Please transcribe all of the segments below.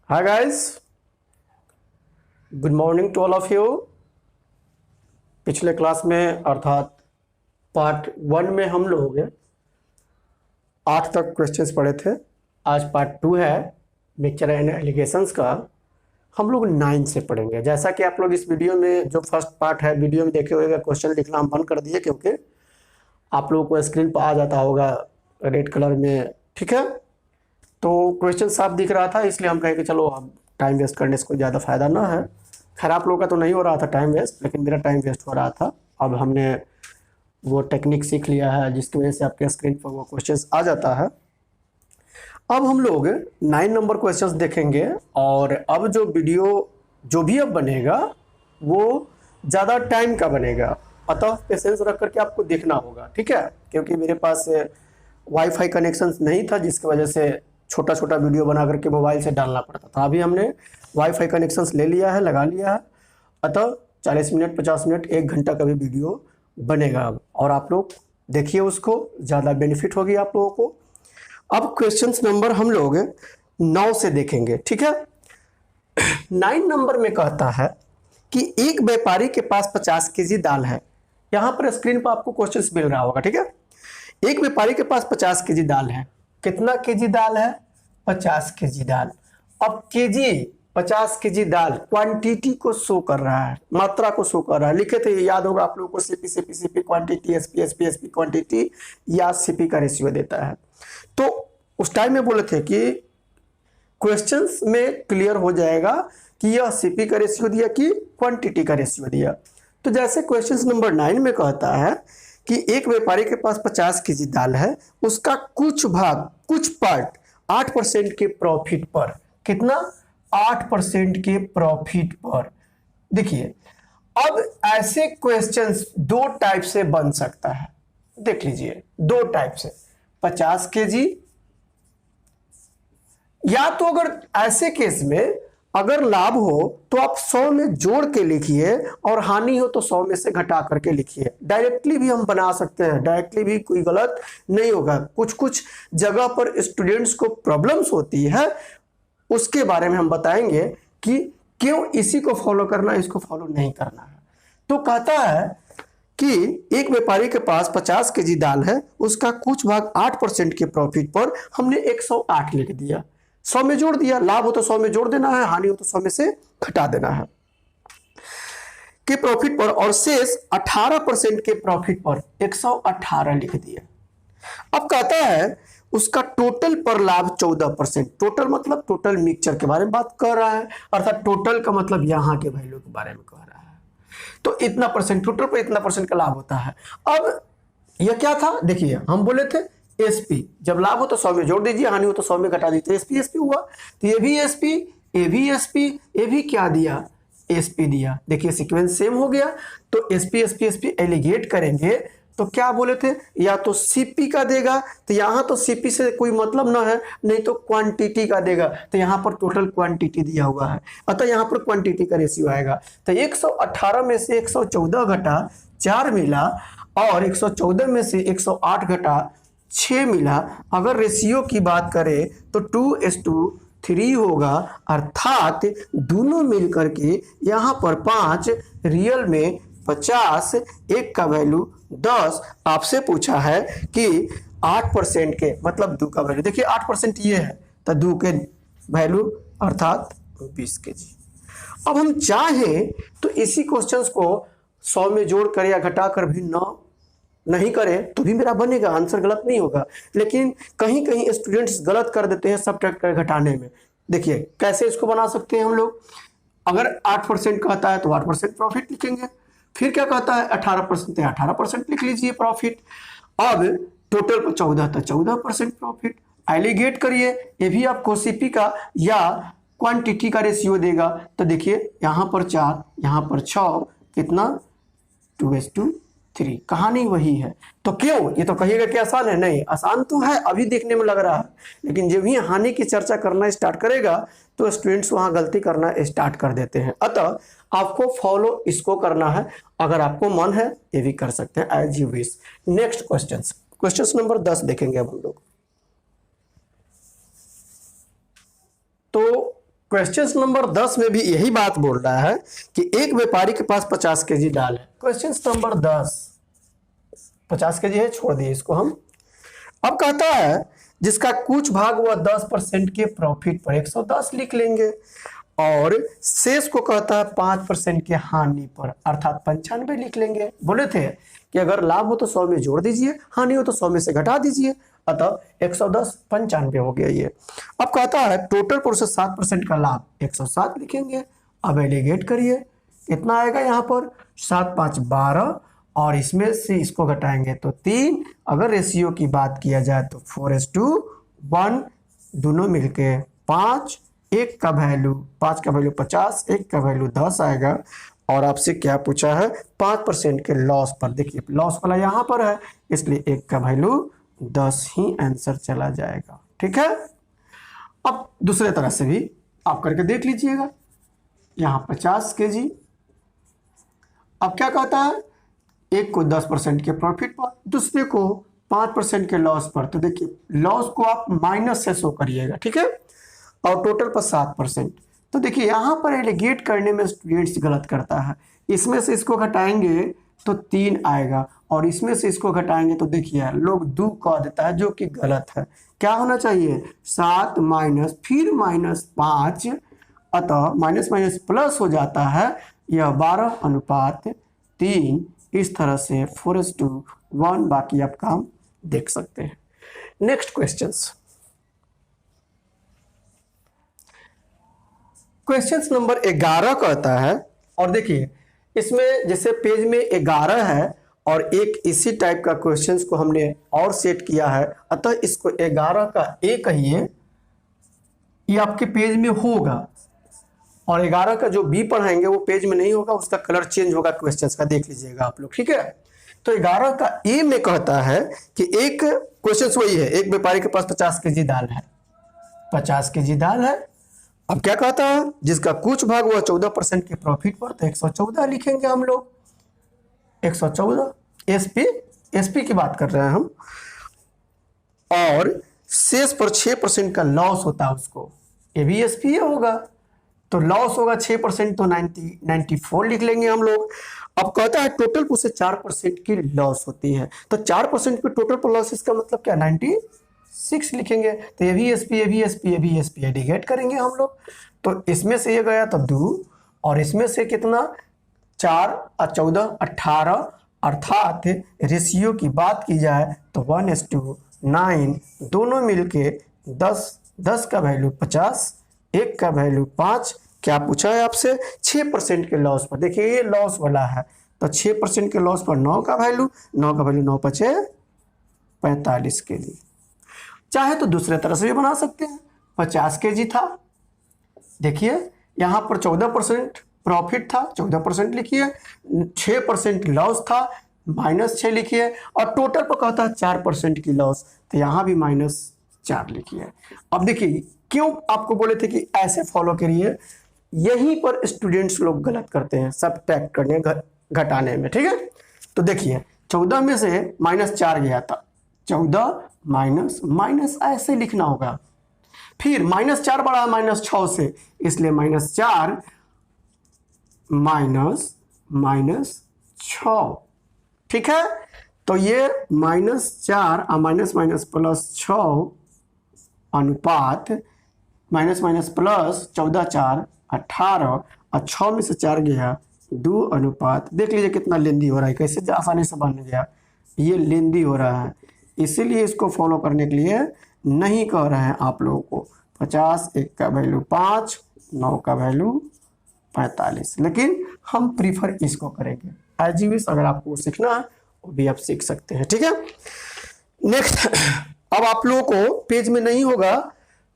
Hi guys, good morning to all of you. पिछले class में अर्थात पार्ट 1 में हम लोग 8 तक क्वेश्चंस पढ़े थे। आज पार्ट 2 है मिक्सचर एंड एलिगेशंस का। हम लोग 9 से पढ़ेंगे। जैसा कि आप लोग इस वीडियो में जो फर्स्ट पार्ट है वीडियो में देखे हुए क्वेश्चन लिखना हम बंद कर दिए, क्योंकि आप लोगों को स्क्रीन पर आ जाता होगा रेड कलर में, ठीक है। तो क्वेश्चन साफ दिख रहा था, इसलिए हम कहे कि चलो अब टाइम वेस्ट करने से कोई ज़्यादा फायदा ना है। खैर आप लोगों का तो नहीं हो रहा था टाइम वेस्ट, लेकिन मेरा टाइम वेस्ट हो रहा था। अब हमने वो टेक्निक सीख लिया है जिसकी वजह से आपके स्क्रीन पर वो क्वेश्चंस आ जाता है। अब हम लोग 9 नंबर क्वेश्चंस देखेंगे, और अब जो वीडियो जो भी अब बनेगा वो ज़्यादा टाइम का बनेगा, अतः पेशेंस रख करके आपको देखना होगा, ठीक है। क्योंकि मेरे पास वाईफाई कनेक्शन नहीं था, जिसकी वजह से छोटा छोटा वीडियो बना करके मोबाइल से डालना पड़ता था। अभी हमने वाईफाई कनेक्शंस ले लिया है, लगा लिया है, अतः 40 मिनट 50 मिनट 1 घंटा का भी वीडियो बनेगा अब, और आप लोग देखिए उसको, ज़्यादा बेनिफिट होगी आप लोगों को। अब क्वेश्चंस नंबर हम लोग 9 से देखेंगे, ठीक है। 9 नंबर में कहता है कि एक व्यापारी के पास 50 केजी दाल है। यहाँ पर स्क्रीन पर आपको क्वेश्चंस मिल रहा होगा, ठीक है। एक व्यापारी के पास 50 केजी दाल है। कितना केजी दाल है? 50 केजी दाल। अब केजी 50 केजी दाल क्वांटिटी को शो कर रहा है, मात्रा को शो कर रहा है। लिखे थे, याद होगा आप लोगों को, सीपी क्वांटिटी, एसपी क्वांटिटी, या सीपी का रेशियो देता है। तो उस टाइम में बोले थे कि क्वेश्चंस में क्लियर हो जाएगा कि यह सीपी का रेशियो दिया कि क्वांटिटी का रेशियो दिया। तो जैसे क्वेश्चन नंबर 9 में कहता है कि एक व्यापारी के पास 50 केजी दाल है, उसका कुछ भाग, कुछ पार्ट 8% के प्रॉफिट पर। कितना? 8% के प्रॉफिट पर। देखिए, अब ऐसे क्वेश्चंस 2 टाइप से बन सकता है। देख लीजिए, 2 टाइप से। 50 केजी, या तो अगर ऐसे केस में अगर लाभ हो तो आप 100 में जोड़ के लिखिए, और हानि हो तो 100 में से घटा करके लिखिए। डायरेक्टली भी हम बना सकते हैं, डायरेक्टली भी कोई गलत नहीं होगा। कुछ कुछ जगह पर स्टूडेंट्स को प्रॉब्लम्स होती है, उसके बारे में हम बताएंगे कि क्यों इसी को फॉलो करना, इसको फॉलो नहीं करना है। तो कहता है कि एक व्यापारी के पास 50 केजी दाल है, उसका कुछ भाग 8% के प्रॉफिट पर हमने 108 लिख दिया, 100 में जोड़ दिया। लाभ हो तो 100 में जोड़ देना है, हानि हो तो 100 में से घटा देना है के प्रॉफिट पर, और शेष 18% के प्रॉफिट पर 118 लिख दिया। अब कहता है उसका टोटल पर लाभ 14%। टोटल मतलब टोटल मिक्सचर के बारे में बात कर रहा है, अर्थात टोटल का मतलब यहां के वैल्यू के बारे में कह रहा है। तो इतना परसेंट, टोटल पर इतना परसेंट का लाभ होता है। अब यह क्या था? देखिए, हम बोले थे एसपी, जब लाभ हो तो 100 में जोड़ दीजिए, हानि हो तो 100 में घटा दीजिए। एसपी एसपी हुआ, तो ये भी एसपी, ये भी एसपी, ये भी क्या दिया? एसपी दिया। देखिए सीक्वेंस सेम हो गया। तो एसपी एसपी एसपी एलिगेट करेंगे तो क्या बोले थे? या तो सीपी का देगा, तो यहां तो सीपी से कोई मतलब ना है, नहीं तो क्वांटिटी का देगा। तो यहां पर टोटल क्वांटिटी दिया हुआ है, अतः यहां पर क्वांटिटी का रेशियो आएगा। तो 118 में से 114 घटा 4 मिला, और 114 में से 108 घटा 6 मिला। अगर रेशियो की बात करें तो 2:3 होगा, अर्थात दोनों मिलकर के यहां पर 5, रियल में 50, एक का वैल्यू 10। आपसे पूछा है कि 8% के मतलब 2 का वैल्यू। देखिए 8% ये है, तो 2 के वैल्यू अर्थात 20 केजी। अब हम चाहें तो इसी क्वेश्चंस को 100 में जोड़ कर या घटा कर भी नहीं करें तो भी मेरा बनेगा, आंसर गलत नहीं होगा। लेकिन कहीं कहीं स्टूडेंट्स गलत कर देते हैं सब्ट्रैक्ट कर घटाने में। देखिए कैसे इसको बना सकते हैं हम लोग। अगर 8% कहता है तो 8% प्रॉफिट लिखेंगे, फिर क्या कहता है 18% तो 18% लिख लीजिए प्रॉफिट। अब टोटल पर 14 तो 14% प्रॉफिट। एलिगेट करिए, ये भी आपको सीपी का या क्वांटिटी का रेशियो देगा। तो देखिए यहां पर 4, यहां पर 6, कितना? 2:3। कहानी वही है। तो क्यों? ये तो कहिएगा कि आसान है। नहीं, आसान तो है, अभी देखने में लग रहा है, लेकिन जब भी हानि की चर्चा करना स्टार्ट करेगा तो स्टूडेंट्स वहां गलती करना स्टार्ट कर देते हैं। अतः आपको फॉलो इसको करना है। अगर आपको मन है ये भी कर सकते हैं, as you wish. Next question number 10 देखेंगे अब हम लोग। तो क्वेश्चन नंबर 10 में भी यही बात बोल रहा है कि एक व्यापारी के पास 50 केजी दाल है। क्वेश्चन नंबर 10 50 केजी है, छोड़ दिए इसको हम। अब कहता है जिसका कुछ भाग वह 10% के प्रॉफिट पर 110 लिख लेंगे, और शेष को कहता है 5% के हानि पर अर्थात 95 लिख लेंगे। बोले थे कि अगर लाभ हो तो 100 में जोड़ दीजिए, हानि हो तो 100 में से घटा दीजिए, अतः 110 95 हो गया ये। अब कहता है टोटल पर से 7% का लाभ 107 लिखेंगे। अब एलिगेट करिए, कितना आएगा यहाँ पर 7 5 12, और इसमें से इसको घटाएंगे तो 3। अगर रेशियो की बात किया जाए तो 4:1, दोनों मिलके 5, एक का वैल्यू 5 का वैल्यू 50, एक का वैल्यू 10 आएगा। और आपसे क्या पूछा है 5% के लॉस पर, देखिए लॉस वाला यहाँ पर है इसलिए एक का वैल्यू 10 ही आंसर चला जाएगा। ठीक है, अब दूसरे तरह से भी आप करके देख लीजिएगा। यहाँ 50 केजी, अब क्या कहता है एक को 10% के प्रॉफिट पर, दूसरे को 5% के लॉस पर। तो देखिए लॉस को आप माइनस से शो करिएगा, ठीक है, और टोटल पर 7%। तो देखिए यहाँ पर एलिगेट करने में स्टूडेंट्स गलत करता है। इसमें से इसको घटाएंगे तो 3 आएगा, और इसमें से इसको घटाएंगे तो देखिए लोग 2 कह देता है, जो कि गलत है। क्या होना चाहिए 7 माइनस फिर -5, अतः माइनस माइनस प्लस हो जाता है। यह 12:3, इस तरह से 4:1। बाकी आप काम देख सकते हैं। नेक्स्ट क्वेश्चंस, क्वेश्चन नंबर 11 कहता है, और देखिए इसमें जैसे पेज में 11 है और एक इसी टाइप का क्वेश्चंस को हमने और सेट किया है, अतः इसको 11 का ए कहिए, ये आपके पेज में होगा, और 11 का जो बी पढ़ाएंगे वो पेज में नहीं होगा, उसका कलर चेंज होगा क्वेश्चंस का, देख लीजिएगा आप लोग। ठीक है, तो 11 का ए में कहता है कि एक क्वेश्चंस वही है, एक व्यापारी के पास 50 केजी दाल है, 50 केजी दाल है। अब क्या कहता है जिसका कुछ भाग वह 14% के प्रॉफिट पर, तो 114 लिखेंगे हम लोग। 114 एसपी की बात कर रहे हैं हम, और शेष पर 6% का लॉस होता है उसको, ये भी एसपी होगा। तो लॉस होगा 6%, तो 94 लिख लेंगे हम लोग। अब कहता है टोटल पर से 4% की लॉस होती है, तो 4% की टोटल पर लॉस, इसका मतलब क्या 96 लिखेंगे। तो ये भी एसपी, ये भी एसपी, ये भी एसपी, एडिगेट करेंगे हम लोग। तो इसमें से ये गया तो 2, और इसमें से कितना 4 और 14 18, अर्थात रेशियो की बात की जाए तो 1:9, दोनों मिलके 10 का वैल्यू 50, एक का वैल्यू 5। क्या पूछा है आपसे 6% के लॉस पर, देखिए ये लॉस वाला है, तो 6% के लॉस पर 9 का वैल्यू 9 5 45 केजी। चाहे तो दूसरे तरह से भी बना सकते हैं, 50 केजी था, देखिए यहाँ पर 14% प्रॉफिट था, 14% लिखिए, 6% लॉस था, -6 लिखिए, और टोटल पर कहता है 4% की लॉस, तो यहाँ भी -4 लिखिए। अब देखिए क्यों आपको बोले थे कि ऐसे फॉलो करिए, यहीं पर स्टूडेंट्स लोग गलत करते हैं सब्ट्रैक्ट करने घटाने में। ठीक है, तो देखिए 14 में से -4 गया था, 14 माइनस ऐसे लिखना होगा, फिर -4 बढ़ा -6 से, इसलिए -4 -6। ठीक है, तो ये -4 और माइनस प्लस 6 अनुपात माइनस प्लस 14 4 18, और 6 में से 4 गया 2 अनुपात। देख लीजिए कितना लेंदी हो रहा है, कैसे आसानी से बन गया, ये लेंदी हो रहा है, इसीलिए इसको फॉलो करने के लिए नहीं कह रहे हैं आप लोगों को। 50, एक का वैल्यू 5, 9 का वैल्यू 45, लेकिन हम प्रीफर इसको करेंगे। एज यू विश, अगर आपको सीखना है वो भी आप सीख सकते हैं। ठीक है, नेक्स्ट, अब आप लोगों को पेज में नहीं होगा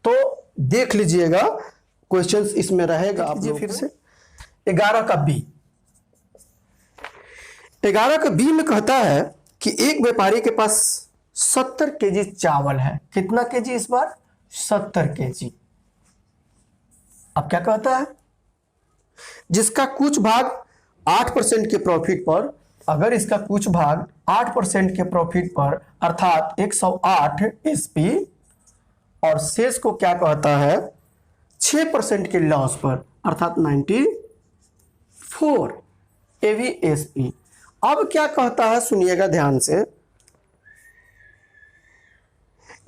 तो देख लीजिएगा, क्वेश्चंस इसमें रहेगा। आप फिर से 11 का बी, 11 का बी में कहता है कि एक व्यापारी के पास 70 केजी चावल है। कितना केजी इस बार 70 केजी। अब क्या कहता है जिसका कुछ भाग 8% के प्रॉफिट पर, अगर इसका कुछ भाग 8% के प्रॉफिट पर अर्थात 108 एसपी, और शेष को क्या कहता है 6% के लॉस पर, अर्थात 94 AVSP। अब क्या कहता है सुनिएगा ध्यान से,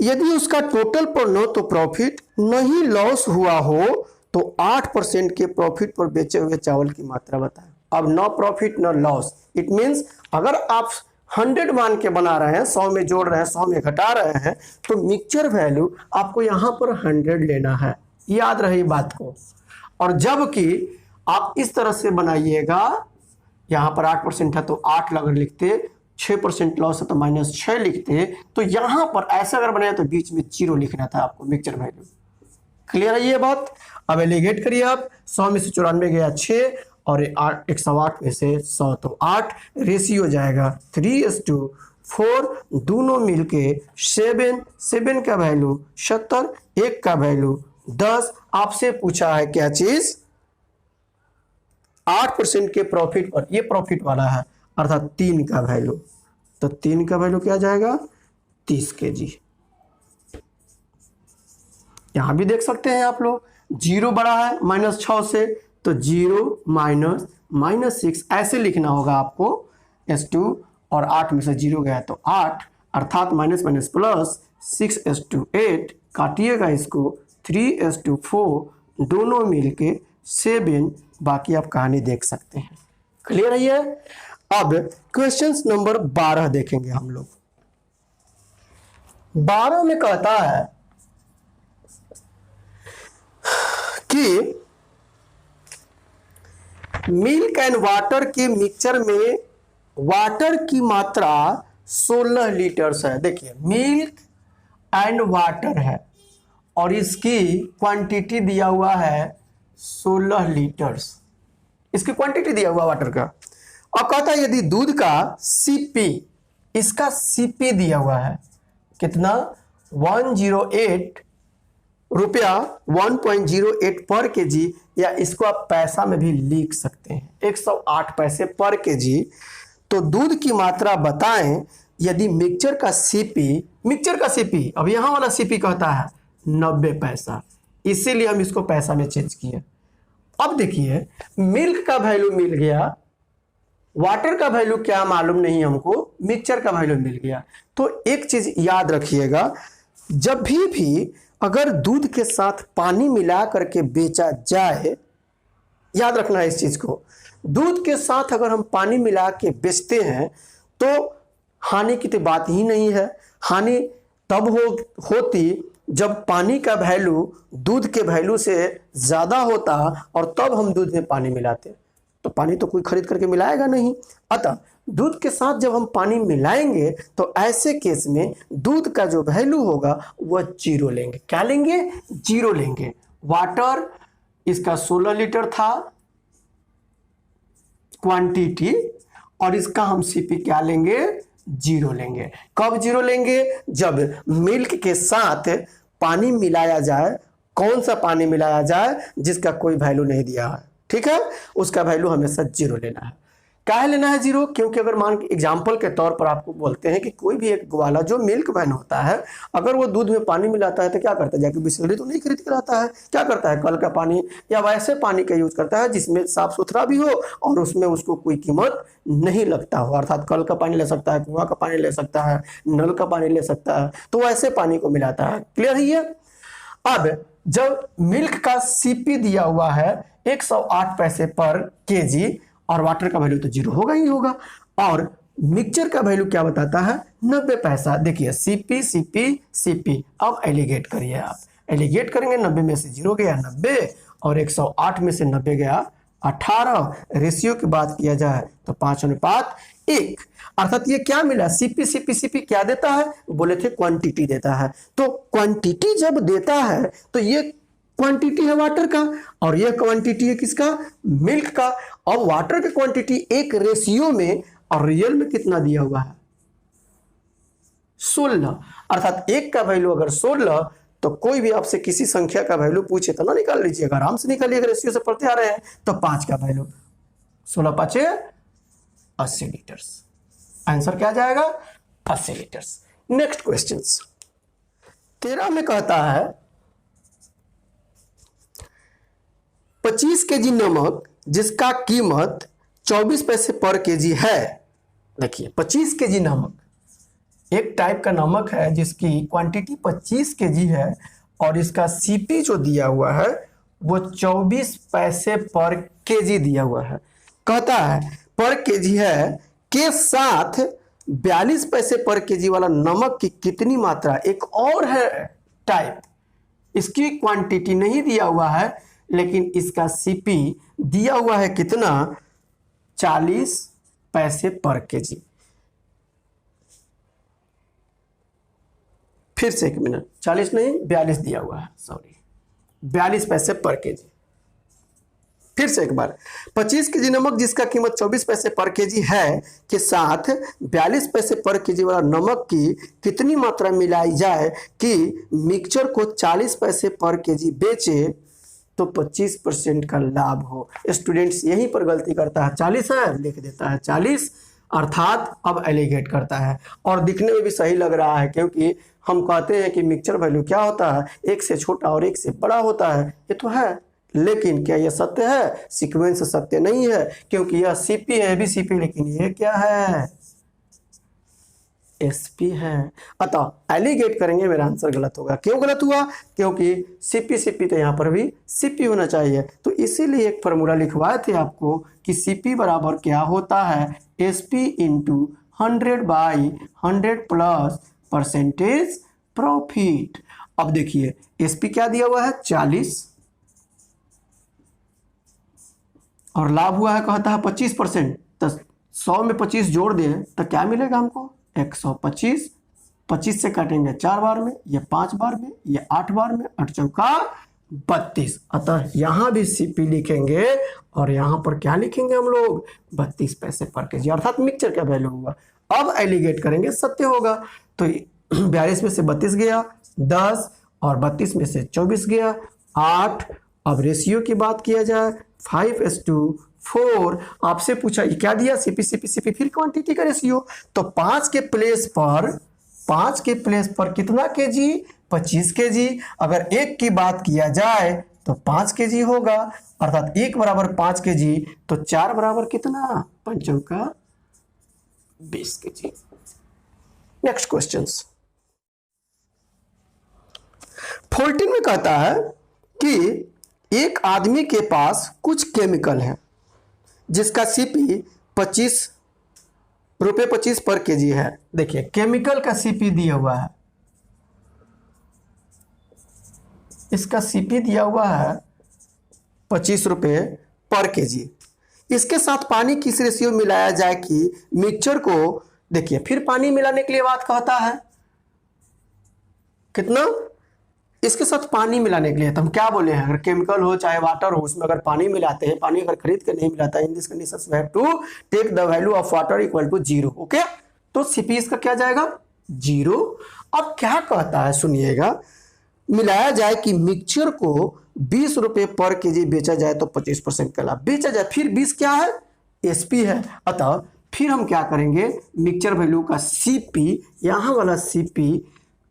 यदि उसका टोटल पर न तो प्रॉफिट नहीं लॉस हुआ हो तो 8% के प्रॉफिट पर बेचे हुए चावल की मात्रा बताएं। अब न प्रॉफिट न लॉस, इट मींस अगर आप 100 मान के बना रहे हैं, 100 में जोड़ रहे हैं, 100 में घटा रहे हैं, तो मिक्सचर वैल्यू आपको यहां पर 100 लेना है, याद रहे बात को। और जबकि आप इस तरह से बनाइएगा, यहां पर 8% है तो 8 अगर लिखते, 6% लॉस है तो -6 लिखते, तो यहां पर ऐसा अगर बनाया तो बीच में 0 लिखना था आपको मिक्सचर वैल्यू। क्लियर है ये बात? अब एलिगेट करिए आप, 100 में से 94 गया 6 और 108 में से 100 तो 8, रेशियो जाएगा 3:4, दोनों मिलके 7, 7 का वैल्यू 70, 1 का वैल्यू 10। आपसे पूछा है क्या चीज, 8% के प्रॉफिट पर, ये प्रॉफिट वाला है, अर्थात 3 का वैल्यू, तो 3 का वैल्यू क्या जाएगा 30 kg। यहां भी देख सकते हैं आप लोग, 0 बड़ा है -6 से, तो 0 -6 ऐसे लिखना होगा आपको S2, और 8 में से 0 गया तो 8, अर्थात माइनस प्लस 6:8, काटिएगा इसको 3:4, दोनों मिलके 7, बाकी आप कहानी देख सकते हैं। क्लियर है ये? अब क्वेश्चन नंबर 12 देखेंगे हम लोग। 12 में कहता है कि मिल्क एंड वाटर के मिक्सचर में वाटर की मात्रा 16 लीटर्स है। देखिए मिल्क एंड वाटर है और इसकी क्वांटिटी दिया हुआ है 16 लीटर्स, इसकी क्वांटिटी दिया हुआ वाटर का। और कहता है यदि दूध का सीपी, इसका सीपी दिया हुआ है कितना 108 रुपया, 1.08 पर केजी, या इसको आप पैसा में भी लिख सकते हैं 108 पैसे पर केजी। तो दूध की मात्रा बताएं यदि मिक्सचर का सीपी, अब यहां वाला सीपी कहता है 90 पैसा, इसीलिए हम इसको पैसा में चेंज किए। अब देखिए मिल्क का वैल्यू मिल गया, वाटर का वैल्यू क्या मालूम नहीं हमको, मिक्सचर का वैल्यू मिल गया। तो एक चीज याद रखिएगा, जब भी अगर दूध के साथ पानी मिला करके बेचा जाए, याद रखना है इस चीज को, दूध के साथ अगर हम पानी मिला के बेचते हैं तो हानि की तो बात ही नहीं है। हानि तब होती जब पानी का वैल्यू दूध के वैल्यू से ज्यादा होता और तब हम दूध में पानी मिलाते, तो पानी तो कोई खरीद करके मिलाएगा नहीं। अतः दूध के साथ जब हम पानी मिलाएंगे तो ऐसे केस में दूध का जो वैल्यू होगा वह 0 लेंगे। क्या लेंगे? 0 लेंगे। वाटर इसका 16 लीटर था क्वांटिटी, और इसका हम सीपी क्या लेंगे 0 लेंगे। कब 0 लेंगे? जब मिल्क के साथ पानी मिलाया जाए। कौन सा पानी मिलाया जाए? जिसका कोई वैल्यू नहीं दिया है, ठीक है, उसका वैल्यू हमेशा 0 लेना है। क्या लेना है 0? क्योंकि अगर मान के एग्जाम्पल के तौर पर आपको बोलते हैं कि कोई भी एक ग्वाला जो मिल्क मैन होता है, अगर वो दूध में पानी मिलाता है तो क्या करता है, जाके बिस्लरी तो नहीं खरीद के लाता है, क्या करता है कल का पानी या वैसे पानी का यूज करता है जिसमें साफ सुथरा भी हो और उसमें उसको कोई कीमत नहीं लगता हो, अर्थात कल का पानी ले सकता है, कुआं का पानी ले सकता है, नल का पानी ले सकता है, तो वैसे पानी को मिलाता है। क्लियर है ये? अब जब मिल्क का सीपी दिया हुआ है 108 पैसे पर केजी और वाटर का वैल्यू तो 0 होगा ही होगा, और मिक्सचर का वैल्यू क्या बताता है 90 पैसा। देखिए सीपी सीपी सीपी, अब एलिगेट करिए आप, एलिगेट करेंगे 90 में से 0 गया 90 और 108 में से 90 गया 18। रेशियो की बात किया जाए तो 5:1, अर्थात ये क्या मिला सीपी सीपी सीपी क्या देता है, बोले थे क्वांटिटी देता है। तो क्वांटिटी जब देता है तो ये क्वांटिटी है वाटर का और यह क्वांटिटी है किसका, मिल्क का। अब वाटर की क्वांटिटी एक रेशियो में और रियल में कितना दिया हुआ है 16, अर्थात एक का वैल्यू अगर 16 तो कोई भी आपसे किसी संख्या का वैल्यू पूछे तो ना निकाल लीजिएगा, आराम से निकालिएगा, रेशियो से पढ़ते आ रहे हैं। तो 5 का वैल्यू 16 5 80 लीटर्स, आंसर क्या जाएगा 80 लीटर्स। नेक्स्ट क्वेश्चन 13 में कहता है 25 केजी नमक जिसका कीमत 24 पैसे पर केजी है। देखिए 25 केजी नमक, एक टाइप का नमक है जिसकी क्वांटिटी 25 केजी है और इसका सीपी जो दिया हुआ है वो 24 पैसे पर केजी दिया हुआ है। कहता है पर केजी है के साथ 42 पैसे पर केजी वाला नमक की कितनी मात्रा। एक और है टाइप, इसकी क्वांटिटी नहीं दिया हुआ है लेकिन इसका सीपी दिया हुआ है कितना, 40 पैसे पर केजी। फिर से एक मिनट, 40 नहीं 42 दिया हुआ है, सॉरी 42 पैसे पर केजी। फिर से एक बार, 25 केजी नमक जिसका कीमत 24 पैसे पर केजी है के साथ 42 पैसे पर केजी वाला नमक की कितनी मात्रा मिलाई जाए कि मिक्सचर को 40 पैसे पर केजी बेचे तो 25% का लाभ हो। स्टूडेंट्स यहीं पर गलती करता है, 40 है लिख देता है 40, अर्थात अब एलिगेट करता है और दिखने में भी सही लग रहा है क्योंकि हम कहते हैं कि मिक्सचर वैल्यू क्या होता है, एक से छोटा और एक से बड़ा होता है, ये तो है, लेकिन क्या यह सत्य है? सीक्वेंस सत्य नहीं है क्योंकि यह सीपी है, भी सीपी, लेकिन ये क्या है, एसपी है। अतः एलिगेट करेंगे, मेरा आंसर गलत होगा। क्यों गलत हुआ? क्योंकि सीपी सीपी तो यहाँ पर भी सीपी होना चाहिए, तो इसीलिए एक फॉर्मूला लिखवाए थे आपको कि सीपी बराबर क्या होता है, SP into 100/100 plus percentage profit. अब देखिए एसपी क्या दिया हुआ है 40 और लाभ हुआ है कहता है 25%, तो 100 में 25 जोड़ दें तो क्या मिलेगा हमको 125। 25 से काटेंगे 4 बार में, ये 5 बार में, ये 8 बार में, 8 चौका 32। अतः यहां भी सीपी लिखेंगे और यहां पर क्या लिखेंगे हम लोग 32 पैसे पर केजी, अर्थात मिक्सचर का वैल्यू होगा। अब एलिगेट करेंगे सत्य होगा, तो 42 में से 32 गया 10 और 32 में से 24 गया 8। अब रेशियो की बात किया जाए 5:4। आपसे पूछा ये क्या दिया, सीपी सीपी सीपी, फिर क्वांटिटी का रेशियो, तो 5 के प्लेस पर कितना केजी, 25 केजी। अगर 1 की बात किया जाए तो 5 केजी होगा, अर्थात 1 बराबर 5 केजी, तो 4 बराबर कितना, 5 का 20 केजी। नेक्स्ट क्वेश्चन 14 में कहता है कि एक आदमी के पास कुछ केमिकल है जिसका सीपी 25 रुपये 25 पर केजी है। देखिए केमिकल का सीपी दिया हुआ है, इसका सीपी दिया हुआ है 25 रुपये पर केजी। इसके साथ पानी किस रेशियो मिलाया जाए कि मिक्सचर को, देखिए फिर पानी मिलाने के लिए बात कहता है कितना, इसके साथ पानी मिलाने के लिए, तो हम क्या बोले हैं, अगर केमिकल हो चाहे वाटर हो उसमें अगर पानी मिलाते हैं, पानी अगर खरीद के नहीं मिलाता है, in this conditions we have to take the value of water equal to 0। Okay, तो सीपी इसका क्या जाएगा 0। अब क्या कहता है सुनिएगा, मिलाया जाए कि मिक्सचर को 20 रुपये पर केजी बेचा जाए तो 25% का लाभ, बेचा जाए, फिर 20 क्या है, एसपी है। अतः फिर हम क्या करेंगे, मिक्सचर वैल्यू का सीपी, यहां वाला सीपी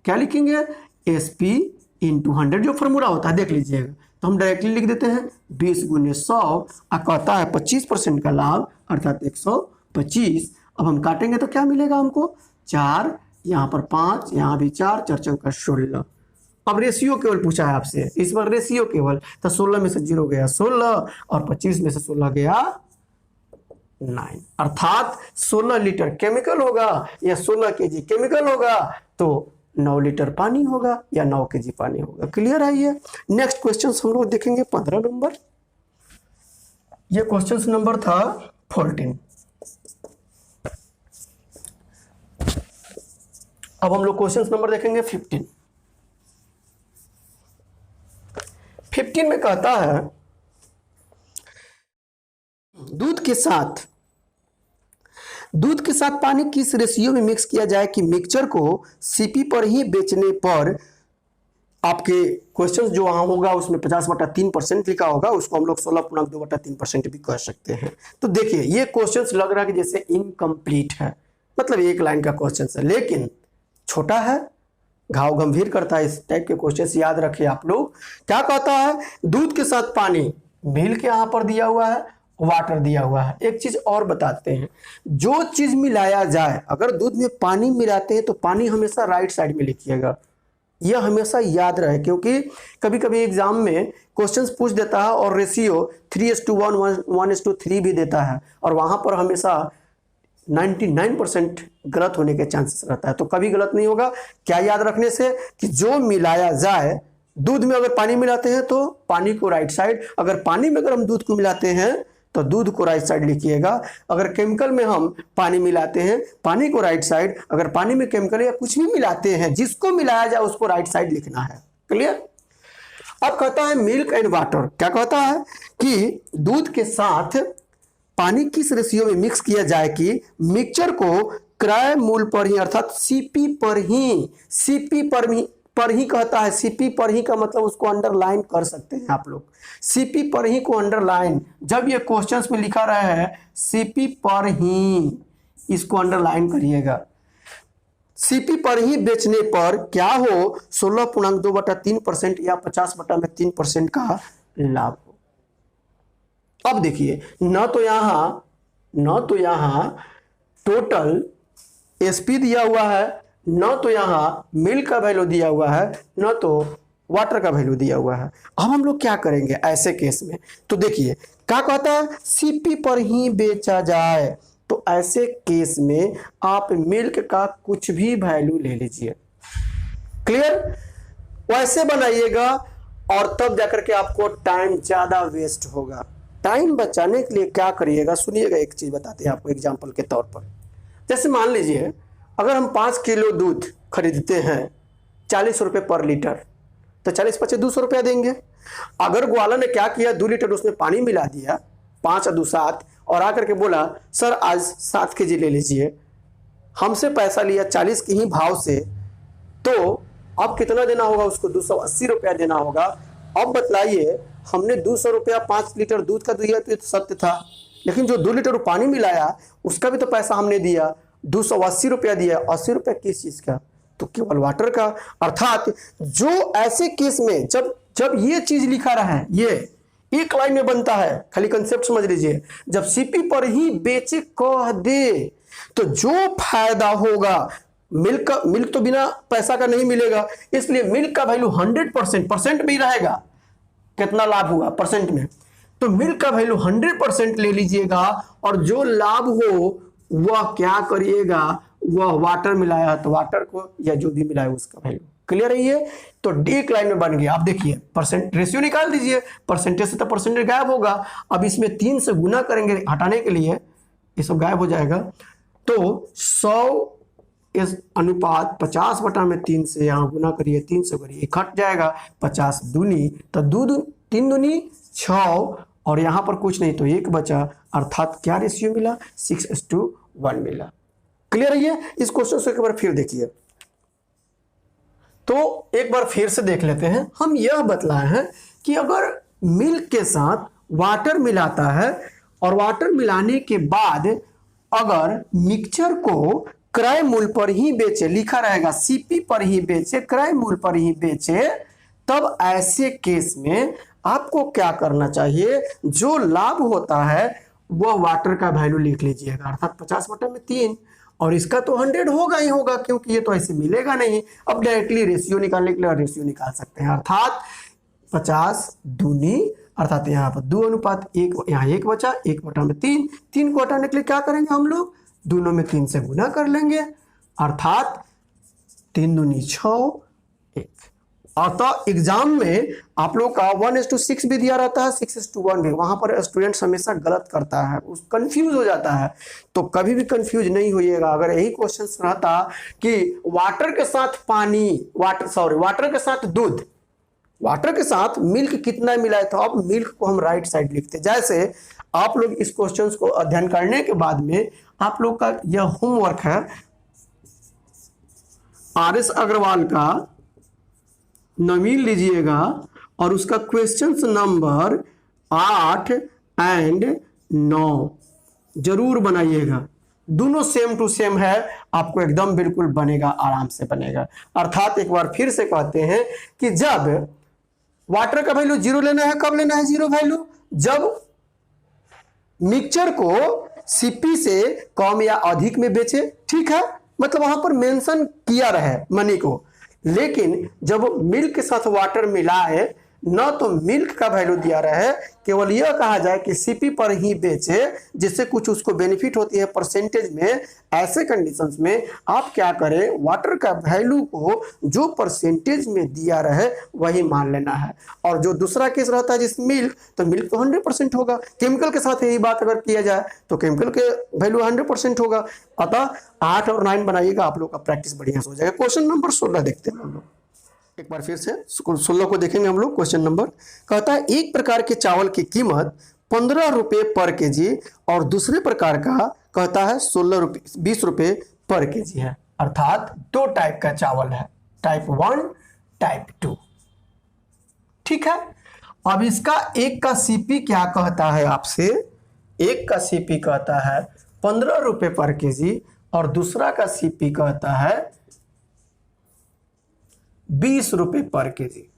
क्या लिखेंगे, एसपी इंटू 100 जो फॉर्मूला होता है देख लीजिएगा, तो हम डायरेक्टली लिख देते हैं 20 गुने 100, कहता है 25% का लाभ अर्थात 125। अब हम काटेंगे तो क्या मिलेगा हमको 4, यहाँ पर 5, यहाँ भी 4, 4 चौका 16। अब रेशियो केवल पूछा है आपसे, इस बार रेशियो केवल, तो 16 में से 0 गया 16 और 25 में से 16 गया 9, अर्थात 16 लीटर केमिकल होगा या 16 केजी केमिकल होगा तो 9 लीटर पानी होगा या 9 केजी पानी होगा। क्लियर है ये। नेक्स्ट क्वेश्चन हम लोग देखेंगे 15 नंबर, ये क्वेश्चन नंबर था 14। अब हम लोग क्वेश्चन नंबर देखेंगे 15। 15 में कहता है दूध के साथ पानी किस रेशियो में मिक्स किया जाए कि मिक्सचर को सीपी पर ही बेचने पर, आपके क्वेश्चन जो वहां होगा उसमें 50/3% लिखा होगा, उसको हम लोग 16.2/3% भी कह सकते हैं। तो देखिए ये क्वेश्चन लग रहा है कि जैसे इनकम्प्लीट है, मतलब एक लाइन का क्वेश्चन है लेकिन छोटा है, घाव गंभीर करता है। इस टाइप के क्वेश्चन याद रखिए आप लोग। क्या कहता है, दूध के साथ पानी मिल्क यहां पर दिया हुआ है, वाटर दिया हुआ है। एक चीज और बताते हैं, जो चीज मिलाया जाए, अगर दूध में पानी मिलाते हैं तो पानी हमेशा राइट साइड में लिखिएगा, यह हमेशा याद रहे, क्योंकि कभी कभी एग्जाम में क्वेश्चंस पूछ देता है और रेशियो 3:1 1:3 भी देता है, और वहां पर हमेशा 99% गलत होने के चांसेस रहता है। तो कभी गलत नहीं होगा। क्या याद रखने से कि जो मिलाया जाए, दूध में अगर पानी मिलाते हैं तो पानी को राइट साइड, अगर पानी में अगर हम दूध को मिलाते हैं तो दूध को राइट साइड लिखिएगा। अगर केमिकल में हम पानी मिलाते हैं, पानी को राइट साइड, अगर पानी में केमिकल या कुछ भी मिलाते हैं, जिसको मिलाया जाए उसको राइट साइड लिखना है। क्लियर? अब कहता है मिल्क एंड वाटर, क्या कहता है कि दूध के साथ पानी किस रेशियो में मिक्स किया जाए कि मिक्सचर को क्रय मूल्य पर ही, अर्थात सीपी पर ही, सीपी पर ही कहता है। सीपी पर ही का मतलब उसको अंडरलाइन कर सकते हैं आप लोग। सीपी पर ही को अंडरलाइन, जब ये क्वेश्चंस में लिखा रहा है सीपी पर ही, इसको अंडरलाइन करिएगा। सीपी पर ही बेचने पर क्या हो, 16.2/3% या 50/3% का लाभ हो। अब देखिए, न तो यहां टोटल एसपी दिया हुआ है, न तो यहां मिल्क का वैल्यू दिया हुआ है, न तो वाटर का वैल्यू दिया हुआ है। अब हम लोग क्या करेंगे ऐसे केस में? तो देखिए क्या कहता है, सीपी पर ही बेचा जाए, तो ऐसे केस में आप मिल्क का कुछ भी वैल्यू ले लीजिए। क्लियर? वैसे बनाइएगा और तब जाकर के आपको टाइम ज्यादा वेस्ट होगा। टाइम बचाने के लिए क्या करिएगा, सुनिएगा, एक चीज बताते हैं आपको एग्जांपल के तौर पर। जैसे मान लीजिए अगर हम 5 किलो दूध खरीदते हैं 40 रुपये पर लीटर, तो 40 × 5 = 200 रुपया देंगे। अगर ग्वाला ने क्या किया, 2 लीटर उसमें पानी मिला दिया, 5 और 2 7, और आकर के बोला सर आज 7 kg ले लीजिए, हमसे पैसा लिया 40 के ही भाव से, तो अब कितना देना होगा उसको, 280 रुपया देना होगा। अब बतलाइए, हमने 200 रुपया 5 लीटर दूध का दिया तो सत्य था, लेकिन जो 2 लीटर पानी मिलाया उसका भी तो पैसा हमने दिया, 280 रुपया दिया। 80 रुपया किस चीज का, तो केवल वाटर का। अर्थात जो ऐसे केस में जब ये चीज लिखा रहा है, ये एक लाइन में बनता है, खाली कंसेप्ट समझ लीजिए। जब सीपी पर ही बेचे कह दे, तो जो फायदा होगा, मिल्क तो बिना पैसा का नहीं मिलेगा, इसलिए मिल्क का वैल्यू 100% परसेंट में ही रहेगा। कितना लाभ हुआ परसेंट में, तो मिल्क का वैल्यू 100% ले लीजिएगा, और जो लाभ हो वह क्या करिएगा, वह वाटर मिलाया तो वाटर को, या जो भी मिलाया उसका वैल्यू। क्लियर है ये? तो डी एक लाइन में बन गया। आप देखिए परसेंट रेशियो निकाल दीजिए, परसेंटेज से तो परसेंटेज गायब होगा। अब इसमें 3 से गुना करेंगे हटाने के लिए, ये सब गायब हो जाएगा। तो 100 इस अनुपात 50/3 से यहाँ गुना करिए, 3 से करिए, घट जाएगा 50 दूनी, तो 3 दूनी 6, और यहाँ पर कुछ नहीं तो 1 बचा, अर्थात क्या रेशियो मिला, 6:1 मिला। क्लियर है ये? इस क्वेश्चन को एक बार फिर देखिए, तो एक बार फिर से देख लेते हैं। हम यह बतलाए हैं कि अगर मिल्क के साथ वाटर मिलाता है, और वाटर मिलाने के बाद अगर मिक्सचर को क्रय मूल्य पर ही बेचे, लिखा रहेगा सीपी पर ही बेचे, क्रय मूल्य पर ही बेचे, तब ऐसे केस में आपको क्या करना चाहिए, जो लाभ होता है वह वाटर का वैल्यू लिख लीजिएगा, अर्थात 50/3, और इसका तो 100 होगा ही होगा, क्योंकि ये तो ऐसे मिलेगा नहीं। अब डायरेक्टली रेशियो निकालने के लिए रेशियो निकाल सकते हैं, अर्थात 50 दूनी, अर्थात यहाँ पर 2:1, यहाँ 1 बचा, 1/3। 3 को हटाने के लिए क्या करेंगे हम लोग, दोनों में 3 से गुना कर लेंगे, अर्थात 3 दूनी 6, 1। अतः एग्जाम में आप लोग का 1:6 भी दिया रहता है, 6:1 भी। वहां पर स्टूडेंट्स हमेशा गलत करता है, कंफ्यूज हो जाता है। तो कभी भी कंफ्यूज नहीं होइएगा। अगर यही क्वेश्चन रहता कि वाटर के साथ वाटर के साथ दूध, वाटर के साथ मिल्क कितना मिलाया था, अब मिल्क को हम राइट साइड लिखते। जैसे आप लोग इस क्वेश्चन को अध्ययन करने के बाद में आप लोग का यह होमवर्क है, RS अग्रवाल का नवीन लीजिएगा, और उसका क्वेश्चन नंबर 8 और 9 जरूर बनाइएगा। दोनों सेम टू सेम है, आपको एकदम बिल्कुल बनेगा, आराम से बनेगा। अर्थात एक बार फिर से कहते हैं कि जब वाटर का वैल्यू 0 लेना है। कब लेना है 0 वैल्यू? जब मिक्सचर को सीपी से कम या अधिक में बेचे, ठीक है, मतलब वहां पर मेंशन किया रहे मनी को। लेकिन जब मिल्क के साथ वाटर मिलाए, न तो मिल्क का वैल्यू दिया रहे, केवल यह कहा जाए कि सीपी पर ही बेचे, जिससे कुछ उसको बेनिफिट होती है परसेंटेज में। ऐसे कंडीशंस में आप क्या करें, वाटर का वैल्यू को जो परसेंटेज में दिया रहे वही मान लेना है। और जो दूसरा केस रहता है जिस मिल्क, तो मिल्क तो 100% होगा। केमिकल के साथ यही बात अगर किया जाए तो केमिकल के वैल्यू 100% होगा। अतः 8 और 9 बनाइएगा, आप लोग का प्रैक्टिस बढ़िया से हो जाएगा। क्वेश्चन नंबर 16 देखते हैं हम लोग एक बार फिर से। 16 को देखेंगे हम लोग। क्वेश्चन नंबर कहता है एक प्रकार के चावल की कीमत 15 रुपए पर केजी और दूसरे प्रकार का कहता है 20 रुपए पर केजी है। अर्थात दो टाइप का चावल है, टाइप 1 टाइप 2, ठीक है। अब इसका एक का सीपी क्या कहता है आपसे, एक का सीपी कहता है 15 रुपए पर केजी और दूसरा का सीपी कहता है 20 रुपए पर केजी।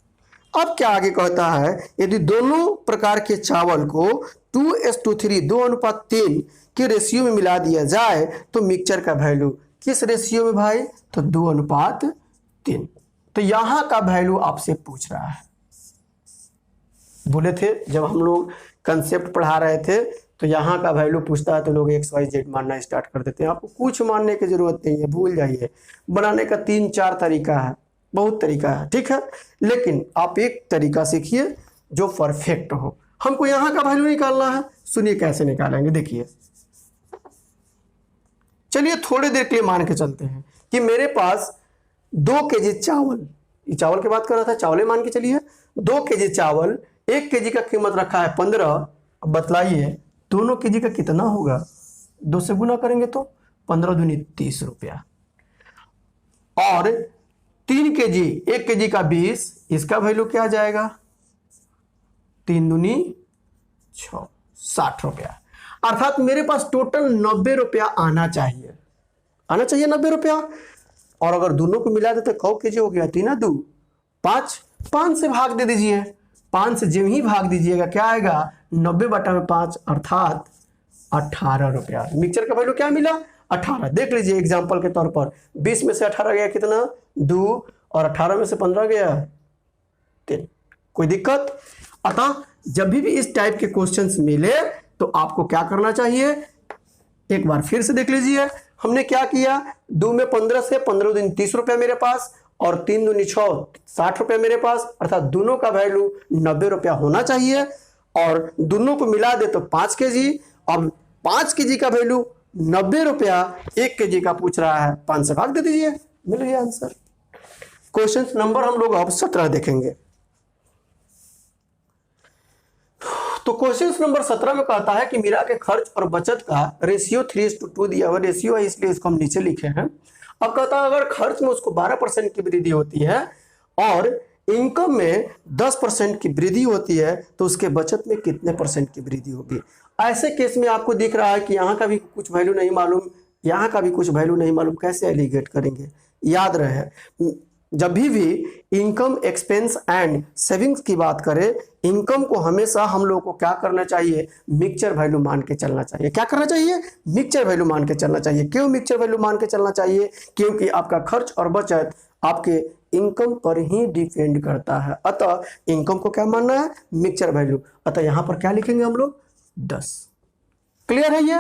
अब क्या आगे कहता है, यदि दोनों प्रकार के चावल को 2:3 2:3 के रेशियो में मिला दिया जाए तो मिक्सचर का वैल्यू किस रेशियो में भाई, तो 2:3। तो यहां का वैल्यू आपसे पूछ रहा है। बोले थे जब हम लोग कंसेप्ट पढ़ा रहे थे तो यहाँ का वैल्यू पूछता है तो लोग XYZ मानना स्टार्ट कर देते हैं। आपको कुछ मानने की जरूरत नहीं है, भूल जाइए। बनाने का 3-4 तरीका है, बहुत तरीका है, ठीक है, लेकिन आप एक तरीका सीखिए जो परफेक्ट हो। हमको यहाँ का वैल्यू निकालना है, सुनिए कैसे निकालेंगे। देखिए, चलिए थोड़ी देर के लिए मान के चलते हैं कि मेरे पास 2 केजी चावल, ये चावल की बात कर रहा था, चावल मान के चलिए 2 केजी चावल, 1 केजी का कीमत रखा है 15। अब बतलाइए दोनों केजी का कितना होगा, 2 से गुना करेंगे तो 15 दूनी 30 रुपया। और 3 केजी, 1 केजी का 20, इसका वैल्यू क्या आ जाएगा, 3 दूनी 6, 60 रुपया। अर्थात मेरे पास टोटल 90 रुपया आना चाहिए, 90 रुपया। और अगर दोनों को मिला देते 100 केजी हो गया, 3 2 5, 5 से भाग दे दीजिए। 5 से जब ही भाग दीजिएगा क्या आएगा, 90/5 अर्थात 18 रुपया। मिक्सचर का वैल्यू क्या मिला, 18। देख लीजिए एग्जांपल के तौर पर, 20 में से 18 गया कितना, 2, और 18 में से 15 गया 3। कोई दिक्कत? अतः जब भी इस टाइप के क्वेश्चंस मिले तो आपको क्या करना चाहिए, एक बार फिर से देख लीजिए। हमने क्या किया, 2 में 15 से 15 दिन 30 रुपया मेरे पास, और 3 दूनी 6, 60 रुपया मेरे पास। अर्थात दोनों का वैल्यू 90 रुपया होना चाहिए। और दोनों को मिला दे तो 5 केजी। अब 5 केजी का वैल्यू 90 रुपया, 1 केजी का पूछ रहा है, 5 से भाग दे दीजिए, मिल गया आंसर। क्वेश्चन नंबर हम लोग अब 17 देखेंगे। तो क्वेश्चन नंबर 17 में कहता है कि मीरा के खर्च और बचत का रेशियो 3:2 दिया हुआ, रेशियो है इसलिए इसको हम नीचे लिखे हैं। अब कहता है अगर खर्च में उसको 12% की वृद्धि होती है और इनकम में 10% की वृद्धि होती है तो उसके बचत में कितने % की वृद्धि होगी। ऐसे केस में आपको दिख रहा है कि यहाँ का भी कुछ वैल्यू नहीं मालूम, यहाँ का भी कुछ वैल्यू नहीं मालूम, कैसे एलिगेट करेंगे। याद रहे, जब भी इनकम, एक्सपेंस एंड सेविंग्स की बात करें, इनकम को हमेशा हम लोग को क्या करना चाहिए, मिक्सचर वैल्यू मान के चलना चाहिए। क्या करना चाहिए, मिक्सचर वैल्यू मान के चलना चाहिए। क्यों मिक्सचर वैल्यू मान के चलना चाहिए, क्योंकि आपका खर्च और बचत आपके इनकम पर ही डिपेंड करता है। अतः इनकम को क्या मानना है, मिक्सचर वैल्यू। अतः यहां पर क्या लिखेंगे हम लोग, 10। क्लियर है ये।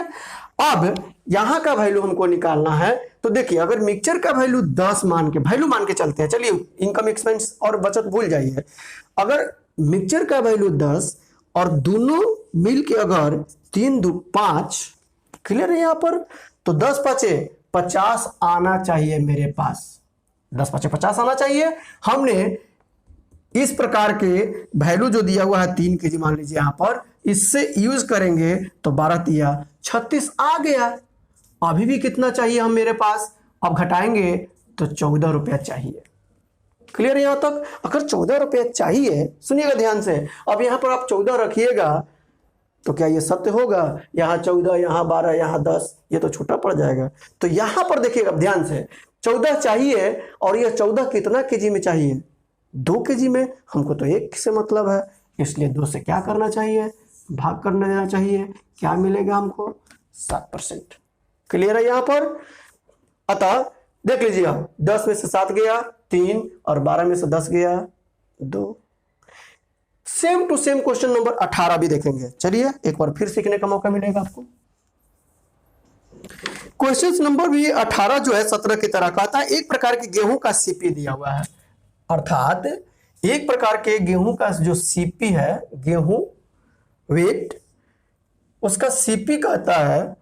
अब यहां का वैल्यू हमको निकालना है, तो देखिए अगर मिक्सचर का वैल्यू 10 वैल्यू मान के चलते हैं, चलिए इनकम, एक्सपेंस और बचत भूल जाइए। अगर मिक्सचर का वैल्यू 10 और दोनों मिल के अगर 3 2 5, क्लियर है यहां पर, तो 10 5 50 आना चाहिए मेरे पास, 10 5 50 आना चाहिए। हमने इस प्रकार के वैल्यू जो दिया हुआ है 3 केजी मान लीजिए, यहां पर इससे यूज करेंगे तो 12 तिया 36 आ गया। अभी भी कितना चाहिए हम मेरे पास, अब घटाएंगे तो 14 रुपया चाहिए। क्लियर है यहां तक। अगर 14 रुपया चाहिए, सुनिएगा ध्यान से, अब यहां पर आप 14 रखिएगा तो क्या ये सत्य होगा, यहां 14 यहां 12 यहां 10, ये तो छोटा पड़ जाएगा। तो यहां पर देखिएगा ध्यान से, 14 चाहिए और यह 14 कितना केजी में चाहिए, 2 kg में, हमको तो 1 से मतलब है, इसलिए 2 से क्या करना चाहिए, भाग करना देना चाहिए। क्या मिलेगा हमको, 7%। क्लियर है यहाँ पर। अतः देख लीजिए, 10 में से 7 गया 3, और 12 में से 10 गया 2। Same to same question number 18 भी देखेंगे। चलिए एक बार फिर सीखने का मौका मिलेगा आपको। क्वेश्चन नंबर भी 18 जो है 17 की तरह का था। एक प्रकार के गेहूं का सीपी दिया हुआ है, अर्थात एक प्रकार के गेहूं का जो सीपी है, गेहूं वेट, उसका सीपी कहता है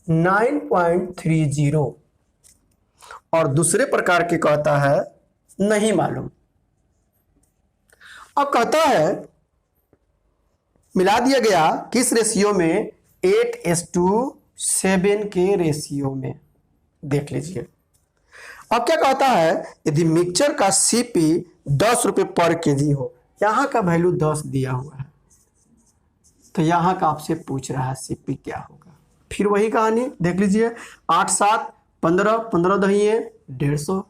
9.30 और दूसरे प्रकार के कहता है नहीं मालूम। अब कहता है मिला दिया गया किस रेशियो में, 8:7 के रेशियो में। देख लीजिए अब क्या कहता है, यदि मिक्सचर का सीपी 10 रुपए पर केजी हो, यहां का वैल्यू 10 दिया हुआ है, तो यहां का आपसे पूछ रहा है सीपी क्या होगा। फिर वही कहानी देख लीजिए, 8 7 15, 15 दही 150,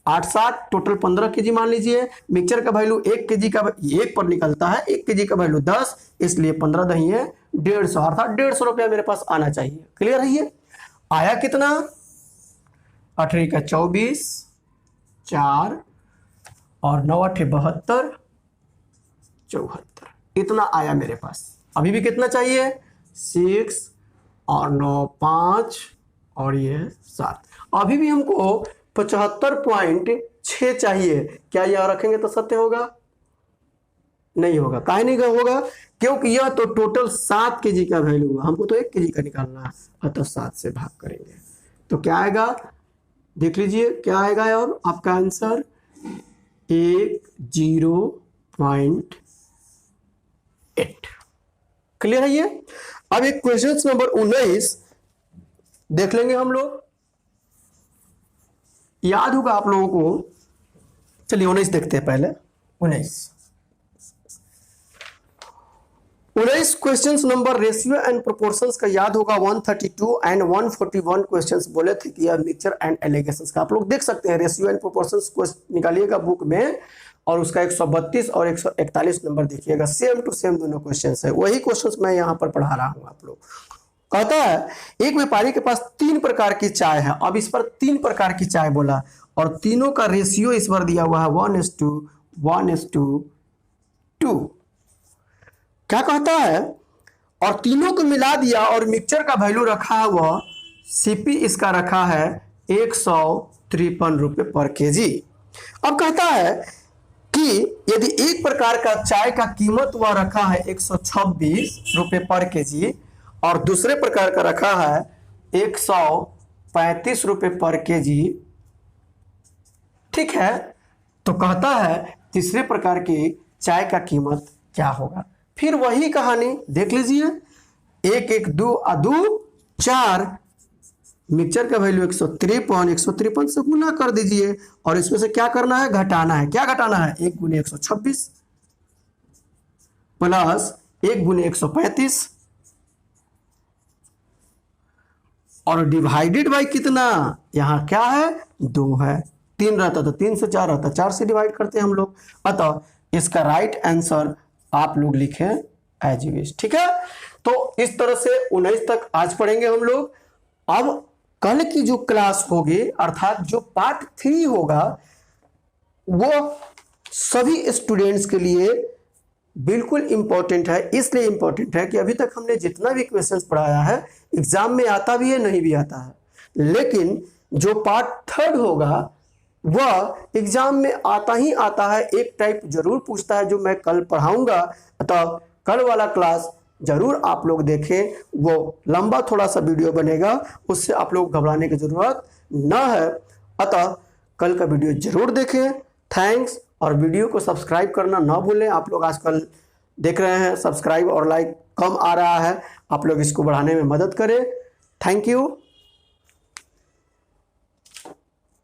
8 7 टोटल 15 केजी मान लीजिए। मिक्सचर का वैल्यू 1 केजी का 1 पर निकलता है, 1 केजी का वैल्यू 10, इसलिए 15 दही 150, अर्थात 150 रुपया मेरे पास आना चाहिए। क्लियर है ये। आया कितना, 8 का 24, 4 और 9 8 72, 74, इतना आया मेरे पास। अभी भी कितना चाहिए, 6 और 9 5 और ये 7। अभी भी हमको 75.6 चाहिए। क्या यह रखेंगे तो सत्य होगा, नहीं होगा। काहे नहीं होगा, क्योंकि यह तो टोटल 7 केजी का वैल्यू हुआ, हमको तो 1 केजी का निकालना है, अतः 7 से भाग करेंगे तो क्या आएगा, देख लीजिए क्या आएगा। अब आपका आंसर 1:0.8। क्लियर है ये। अब एक क्वेश्चन नंबर 19 देख लेंगे हम लोग, याद होगा आप लोगों को। चलिए 19 देखते हैं पहले। 19 questions number ratio and proportions का याद होगा। 132 एंड 141 क्वेश्चंस बोले थे कि यह मिक्सचर एंड एलिगेशंस का। आप लोग देख सकते हैं रेशियो एंड प्रोपोर्शंस को निकालिएगा बुक में, और उसका 132 और 141 नंबर देखिएगा, सेम टू सेम दोनों क्वेश्चंस है। वही क्वेश्चंस मैं यहाँ पर पढ़ा रहा हूँ आप लोग। कहता है एक व्यापारी के पास 3 प्रकार की चाय है। अब इस पर 3 प्रकार की चाय बोला, और तीनों का रेशियो इस पर दिया हुआ है 1:1:2। क्या कहता है, और तीनों को मिला दिया और मिक्सचर का वैल्यू रखा है, वह सीपी इसका रखा है 153 रुपए पर केजी। अब कहता है कि यदि एक प्रकार का चाय का कीमत वह रखा है 126 रुपए पर केजी, और दूसरे प्रकार का रखा है 135 रुपए पर केजी, ठीक है, तो कहता है तीसरे प्रकार की चाय का कीमत क्या होगा। फिर वही कहानी देख लीजिए, 1 1 2 2 4, मिक्सचर का वैल्यू 153 से गुना कर दीजिए, और इसमें से क्या करना है, घटाना है। क्या घटाना है, 1 × 126 प्लस 1 × 135 और डिवाइडेड बाई कितना, यहां क्या है, 2 है। 3 रहता तो 3 से 4 रहता, 4 से डिवाइड करते हैं हम लोग। अतः इसका राइट आंसर आप लोग लिखें एज यू विश। ठीक है, तो इस तरह से 19 तक आज पढ़ेंगे हम लोग। अब कल की जो क्लास होगी, अर्थात जो पार्ट 3 होगा, वो सभी स्टूडेंट्स के लिए बिल्कुल इंपॉर्टेंट है। इसलिए इंपॉर्टेंट है कि अभी तक हमने जितना भी क्वेश्चंस पढ़ाया है, एग्जाम में आता भी है, नहीं भी आता है, लेकिन जो पार्ट 3 होगा वह एग्जाम में आता ही आता है। एक टाइप जरूर पूछता है जो मैं कल पढ़ाऊंगा, अतः कल वाला क्लास जरूर आप लोग देखें। वो लंबा थोड़ा सा वीडियो बनेगा, उससे आप लोग घबराने की जरूरत न है, अतः कल का वीडियो जरूर देखें। थैंक्स, और वीडियो को सब्सक्राइब करना ना भूलें। आप लोग आजकल देख रहे हैं सब्सक्राइब और लाइक कम आ रहा है, आप लोग इसको बढ़ाने में मदद करें। Thank you.